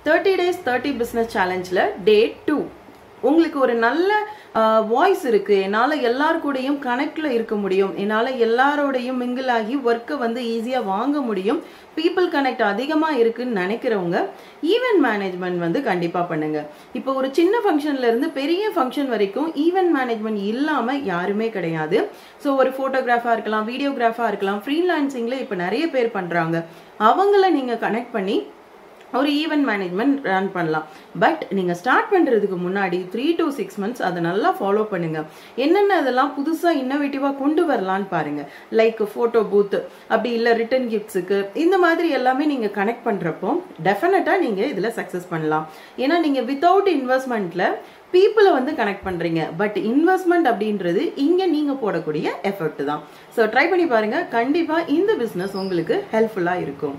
30 days 30 business challengeல day 2. உங்களுக்கு ஒரு நல்ல வாய்ஸ் இருக்கு, என்னால எல்லார் கூடயும் கனெக்ட்ல இருக்க முடியும், என்னால எல்லாரோடையும் மிங்கிள் ஆகி ஒர்க்கை வந்து ஈஸியா வாங்க முடியும், பீப்புள் கனெக்ட் அதிகமா இருக்குன்னு நினைக்கிறவங்க ஈவென்ட் மேனேஜ்மெண்ட் வந்து கண்டிப்பா பண்ணுங்க. இப்போ ஒரு சின்ன ஃபங்க்ஷன்ல இருந்து பெரிய ஃபங்க்ஷன் வரைக்கும் ஈவென்ட் மேனேஜ்மெண்ட் இல்லாம யாருமே கிடையாது. ஸோ ஒரு போட்டோகிராஃபா இருக்கலாம், வீடியோகிராஃபா இருக்கலாம், ஃப்ரீலான்சிங்ல இப்போ நிறைய பேர் பண்றாங்க. அவங்கள நீங்க கனெக்ட் பண்ணி ஒரு ஈவென்ட் மேனேஜ்மெண்ட் ரன் பண்ணலாம். பட் நீங்க ஸ்டார்ட் பண்றதுக்கு முன்னாடி 3 to 6 months அதை நல்லா ஃபாலோ பண்ணுங்க. என்னென்ன இதெல்லாம் புதுசா இன்னோவேட்டிவா கொண்டு வரலான்னு பாருங்க. லைக் போட்டோ பூத், அப்படி இல்லை ரிட்டன் கிஃப்ட்ஸுக்கு, இந்த மாதிரி எல்லாமே நீங்க கனெக்ட் பண்றப்போ டெஃபினட்டா நீங்க இதுல சக்சஸ் பண்ணலாம். ஏன்னா நீங்க வித்தவுட் இன்வெஸ்ட்மெண்ட்ல பீப்புளை வந்து கனெக்ட் பண்றீங்க. பட் இன்வெஸ்ட்மெண்ட் அப்படின்றது இங்க நீங்க போடக்கூடிய எஃபர்ட் தான். ஸோ ட்ரை பண்ணி பாருங்க, கண்டிப்பா இந்த பிசினஸ் உங்களுக்கு ஹெல்ப்ஃபுல்லா இருக்கும்.